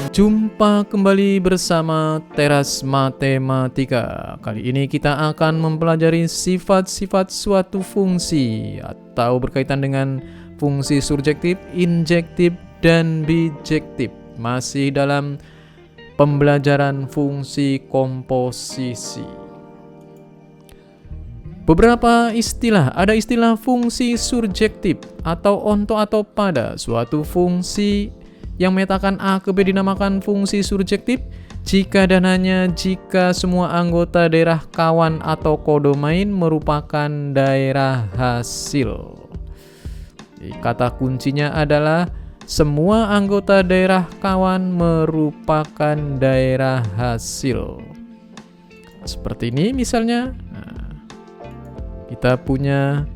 Jumpa kembali bersama Teras Matematika. Kali ini kita akan mempelajari sifat-sifat suatu fungsi atau berkaitan dengan fungsi surjektif, injektif, dan bijektif. Masih dalam pembelajaran fungsi komposisi. Beberapa istilah, ada istilah fungsi surjektif atau onto atau pada suatu fungsi yang memetakan A ke B dinamakan fungsi surjektif jika dan hanya jika semua anggota daerah kawan atau kodomain merupakan daerah hasil. Kata kuncinya adalah semua anggota daerah kawan merupakan daerah hasil. Seperti ini misalnya, kita punya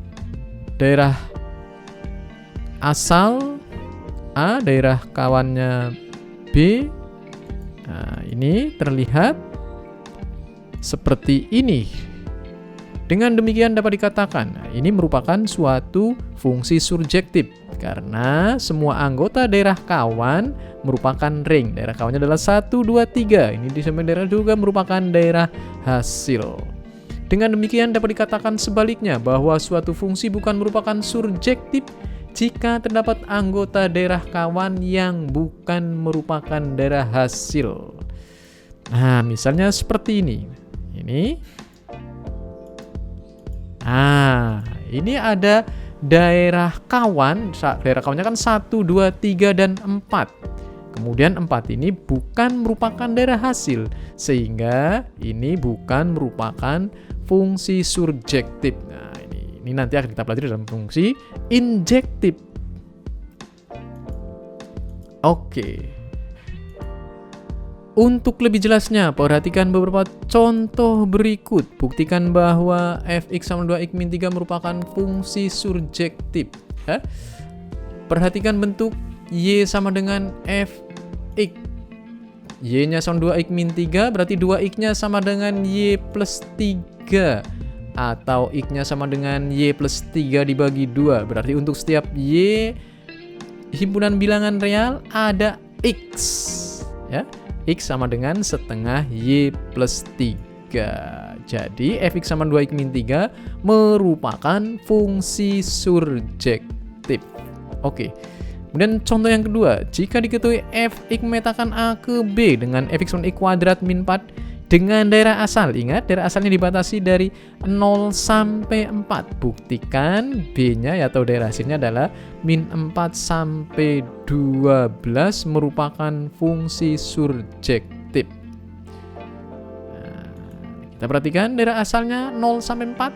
daerah asal A, daerah kawannya B. Nah, ini terlihat seperti ini. Dengan demikian dapat dikatakan, ini merupakan suatu fungsi surjektif karena semua anggota daerah kawan merupakan ring. Daerah kawannya adalah 1, 2, 3. Ini di samping daerah juga merupakan daerah hasil. Dengan demikian dapat dikatakan sebaliknya bahwa suatu fungsi bukan merupakan surjektif jika terdapat anggota daerah kawan yang bukan merupakan daerah hasil. Nah, misalnya seperti ini. Ini ada daerah kawan. Daerah kawannya kan 1, 2, 3, dan 4. Kemudian 4 ini bukan merupakan daerah hasil, sehingga ini bukan merupakan fungsi surjektif. Nah, ini nanti akan kita pelajari dalam fungsi injektif. Oke. Untuk lebih jelasnya, perhatikan beberapa contoh berikut. Buktikan bahwa fx sama 2x min 3 merupakan fungsi surjektif. Perhatikan bentuk y sama dengan fx. Y-nya sama 2x min 3, berarti 2x-nya sama dengan y plus 3. Atau x-nya sama dengan y plus 3 dibagi 2. Berarti untuk setiap y himpunan bilangan real ada x. Ya, x sama dengan setengah y plus 3. Jadi fx sama 2x min 3 merupakan fungsi surjektif. Oke. Kemudian contoh yang kedua, jika diketahui fx memetakan A ke B dengan fx min x kuadrat min 4 dengan daerah asal. Ingat, daerah asalnya dibatasi dari 0 sampai 4. Buktikan B-nya atau daerah hasilnya adalah min 4 sampai 12 merupakan fungsi surjektif. Nah, kita perhatikan daerah asalnya 0 sampai 4.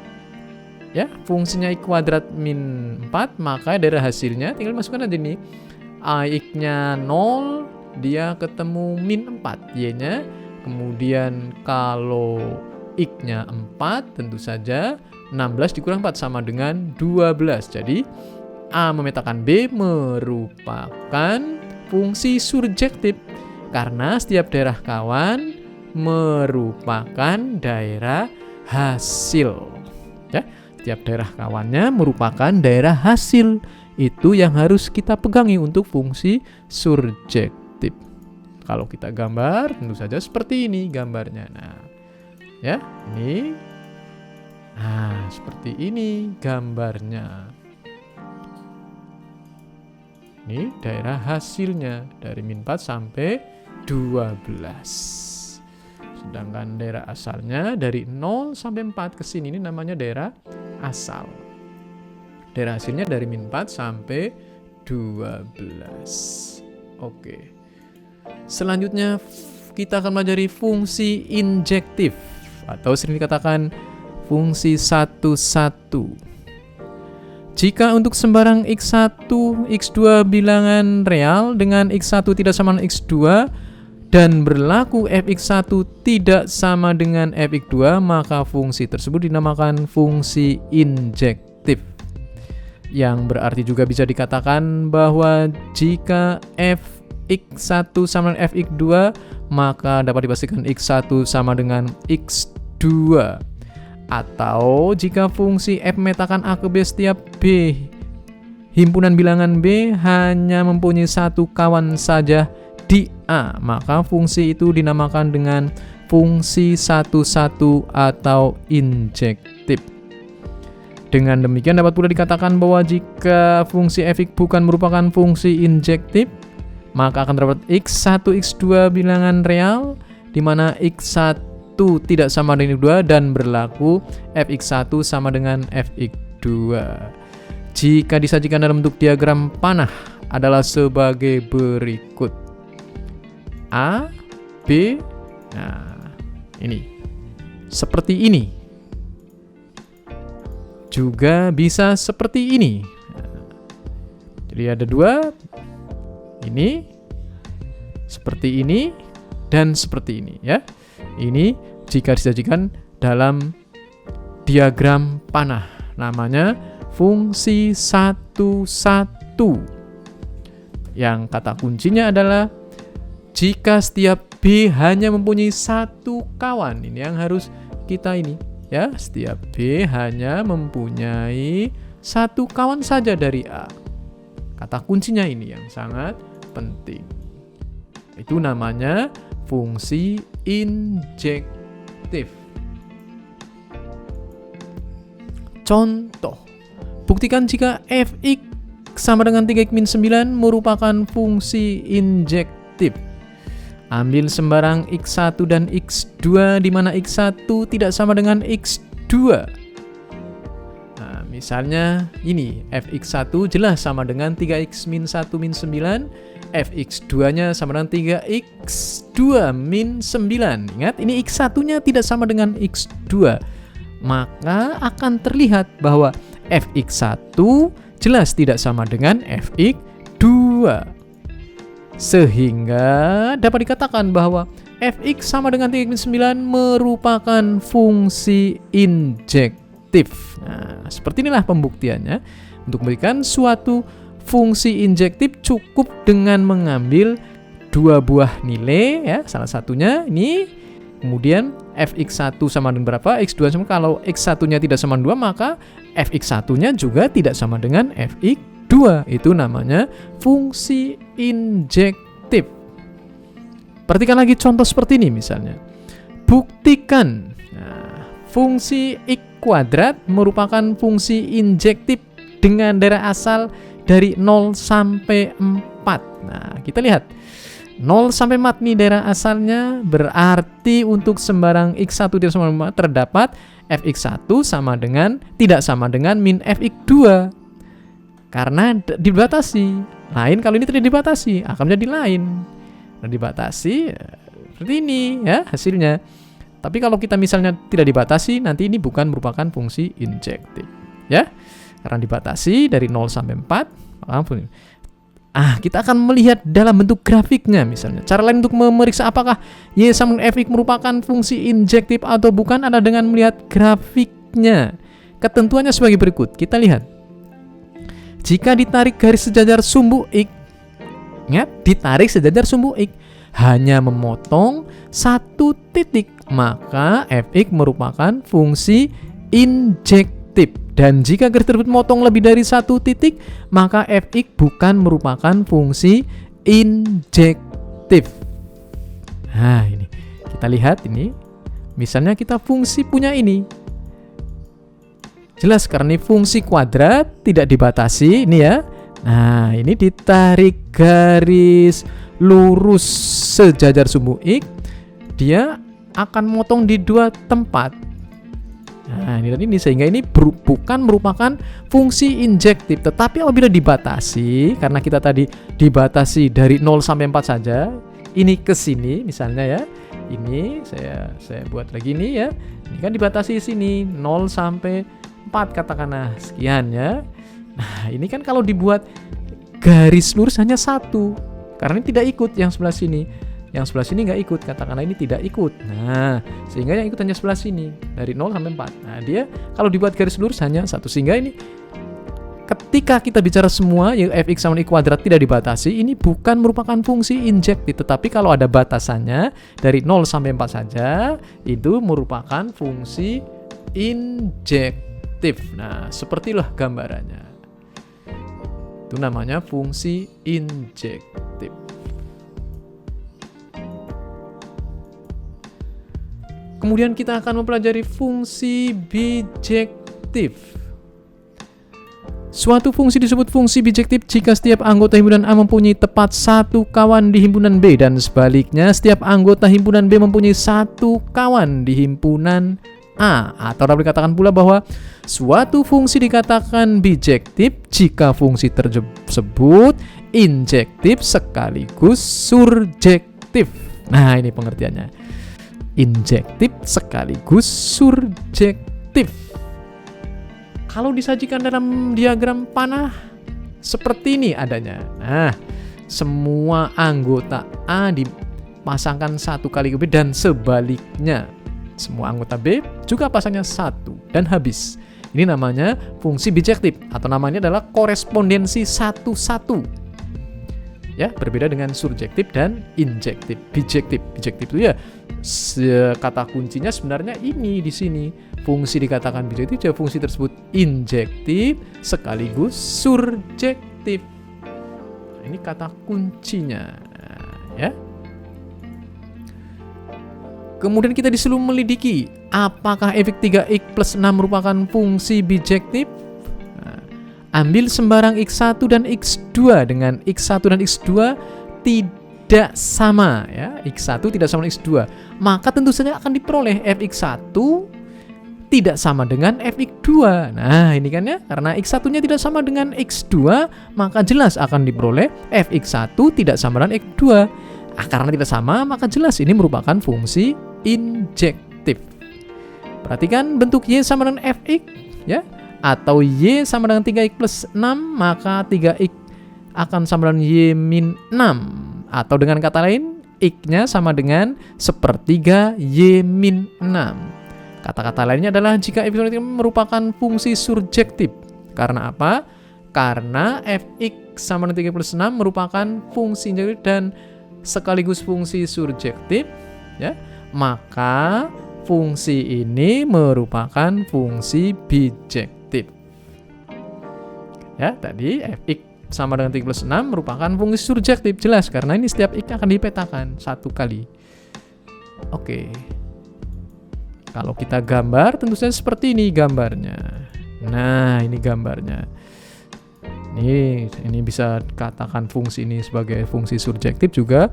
Ya, fungsinya x kuadrat min 4, maka daerah hasilnya tinggal masukkan aja nih. X-nya 0, dia ketemu min 4, Y-nya. Kemudian kalau x-nya 4, tentu saja 16 dikurang 4 sama dengan 12. Jadi A memetakan B merupakan fungsi surjektif karena setiap daerah kawan merupakan daerah hasil. Ya, setiap daerah kawannya merupakan daerah hasil. Itu yang harus kita pegangi untuk fungsi surjektif. Kalau kita gambar, tentu saja seperti ini gambarnya. Nah, ya, ini. Nah, seperti ini gambarnya. Ini daerah hasilnya dari min 4 sampai 12. Sedangkan daerah asalnya dari 0 sampai 4 ke sini ini namanya daerah asal. Daerah hasilnya dari min 4 sampai 12. Oke. Selanjutnya kita akan pelajari fungsi injektif atau sering dikatakan fungsi 1-1. Jika untuk sembarang x1, x2 bilangan real dengan x1 tidak sama dengan x2 dan berlaku fx1 tidak sama dengan fx2, maka fungsi tersebut dinamakan fungsi injektif. Yang berarti juga bisa dikatakan bahwa jika x1 sama dengan fx2, maka dapat dipastikan x1 sama dengan x2. Atau jika fungsi f memetakan A ke B setiap B himpunan bilangan B hanya mempunyai satu kawan saja di A, maka fungsi itu dinamakan dengan fungsi 1-1 atau injektif. Dengan demikian dapat pula dikatakan bahwa jika fungsi fx bukan merupakan fungsi injektif, maka akan terdapat x1, x2 bilangan real, di mana x1 tidak sama dengan x2 dan berlaku fx1 sama dengan fx2. Jika disajikan dalam bentuk diagram panah adalah sebagai berikut. A, B, nah ini. Seperti ini. Juga bisa seperti ini. Jadi ada dua. Ini, seperti ini, dan seperti ini ya. Ini jika disajikan dalam diagram panah. Namanya fungsi 1-1. Yang kata kuncinya adalah jika setiap B hanya mempunyai satu kawan. Ini yang harus kita ini ya. Setiap B hanya mempunyai satu kawan saja dari A. Kata kuncinya ini yang sangat penting. Itu namanya fungsi injektif. Contoh, buktikan jika fx sama dengan 3x-9 merupakan fungsi injektif. Ambil sembarang x1 dan x2 di mana x1 tidak sama dengan x2. Nah, misalnya ini fx1 jelas sama dengan 3x-1 min 9, fx2-nya sama dengan 3x2 min 9. Ingat, ini x1-nya tidak sama dengan x2. Maka akan terlihat bahwa fx1 jelas tidak sama dengan fx2. Sehingga dapat dikatakan bahwa fx sama dengan 3x-9 merupakan fungsi injektif. Nah, seperti inilah pembuktiannya. Untuk memberikan suatu fungsi injektif cukup dengan mengambil dua buah nilai ya. Salah satunya ini, kemudian fx1 sama dengan berapa, x2 sama, kalau x1-nya tidak sama dengan 2 maka fx1-nya juga tidak sama dengan fx2. Itu namanya fungsi injektif. Perhatikan lagi contoh seperti ini misalnya. Buktikan fungsi x kuadrat merupakan fungsi injektif dengan daerah asal dari 0 sampai 4. Nah, kita lihat 0 sampai 4 nih daerah asalnya, berarti untuk sembarang x1 tidak sama dengan 4 terdapat fx1 sama dengan tidak sama dengan min fx2. Karena dibatasi. Lain kalau ini tidak dibatasi, akan menjadi lain. Nah, dibatasi seperti ini ya hasilnya. Tapi kalau kita misalnya tidak dibatasi, nanti ini bukan merupakan fungsi injektif ya. Karena dibatasi dari 0 sampai 4. Kita akan melihat dalam bentuk grafiknya misalnya. Cara lain untuk memeriksa apakah Y sama dengan fx merupakan fungsi injektif atau bukan adalah dengan melihat grafiknya. Ketentuannya sebagai berikut. Kita lihat. Jika ditarik garis sejajar sumbu X, ingat, ditarik sejajar sumbu X, hanya memotong satu titik, maka fx merupakan fungsi injektif. Dan jika garis tersebut memotong lebih dari satu titik, maka fx bukan merupakan fungsi injektif. Nah, ini kita lihat ini. Misalnya kita fungsi punya ini. Jelas karena ini fungsi kuadrat tidak dibatasi ini ya. Nah, ini ditarik garis lurus sejajar sumbu X, dia akan memotong di dua tempat. Nah, ini sehingga ini bukan merupakan fungsi injektif, tetapi apabila dibatasi, karena kita tadi dibatasi dari 0 sampai 4 saja, ini ke sini misalnya ya. Ini saya buat lagi ini ya. Ini kan dibatasi sini 0 sampai 4 katakanlah sekian ya. Nah, ini kan kalau dibuat garis lurus hanya satu, karena ini tidak ikut yang sebelah sini. Yang sebelah sini nggak ikut, katakanlah ini tidak ikut. Nah, sehingga yang ikut hanya sebelah sini dari 0 sampai 4. Nah, dia kalau dibuat garis lurus hanya satu, sehingga ini ketika kita bicara semua yang fx sama y kuadrat tidak dibatasi, ini bukan merupakan fungsi injektif, tetapi kalau ada batasannya dari 0 sampai 4 saja, itu merupakan fungsi injektif. Nah, sepertilah gambarannya. Itu namanya fungsi injektif. Kemudian kita akan mempelajari fungsi bijektif. Suatu fungsi disebut fungsi bijektif jika setiap anggota himpunan A mempunyai tepat satu kawan di himpunan B dan sebaliknya setiap anggota himpunan B mempunyai satu kawan di himpunan A. Atau dapat dikatakan pula bahwa suatu fungsi dikatakan bijektif jika fungsi tersebut injektif sekaligus surjektif. Nah, ini pengertiannya. Injektif sekaligus surjektif. Kalau disajikan dalam diagram panah seperti ini adanya. Nah, semua anggota A dipasangkan satu kali ke B dan sebaliknya. Semua anggota B juga pasangnya satu dan habis. Ini namanya fungsi bijektif atau namanya adalah korespondensi satu-satu. Ya, berbeda dengan surjektif dan injektif. Bijektif itu ya kata kuncinya sebenarnya ini di sini. Fungsi dikatakan bijektif jika fungsi tersebut injektif sekaligus surjektif. Nah, ini kata kuncinya, ya. Kemudian kita disuruh melidiki apakah efek 3x plus 6 merupakan fungsi bijektif. Nah, ambil sembarang x1 dan x2 dengan x1 dan x2 tidak sama, ya. X1 tidak sama dengan x2, maka tentu saja akan diperoleh fx1 tidak sama dengan fx2. Nah, ini kan ya, karena x1-nya tidak sama dengan x2, maka jelas akan diperoleh fx1 tidak sama dengan x2. Karena tidak sama, maka jelas ini merupakan fungsi injektif. Perhatikan bentuk y sama dengan fx, ya, atau y sama dengan 3x plus 6, maka 3x akan sama dengan y min 6. Atau dengan kata lain, x-nya sama dengan sepertiga y min 6. Kata-kata lainnya adalah jika f merupakan fungsi surjektif. Karena apa? Karena fx sama dengan 3 plus 6 merupakan fungsi injektif dan sekaligus fungsi surjektif, ya. Maka fungsi ini merupakan fungsi bijektif. Ya, tadi fx sama dengan 3 plus 6 merupakan fungsi surjektif, jelas karena ini setiap x akan dipetakan satu kali. Oke. Kalau kita gambar tentu saja seperti ini gambarnya. Nah, ini gambarnya. Ini bisa katakan fungsi ini sebagai fungsi surjektif juga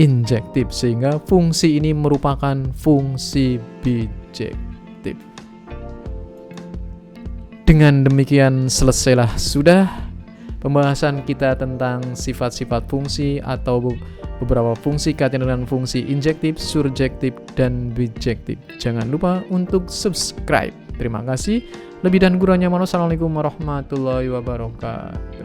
injektif, sehingga fungsi ini merupakan fungsi bijektif. Dengan demikian selesailah sudah pembahasan kita tentang sifat-sifat fungsi atau beberapa fungsi kaitan dengan fungsi injektif, surjektif, dan bijektif. Jangan lupa untuk subscribe. Terima kasih. Lebih dan kurangnya, wassalamualaikum warahmatullahi wabarakatuh.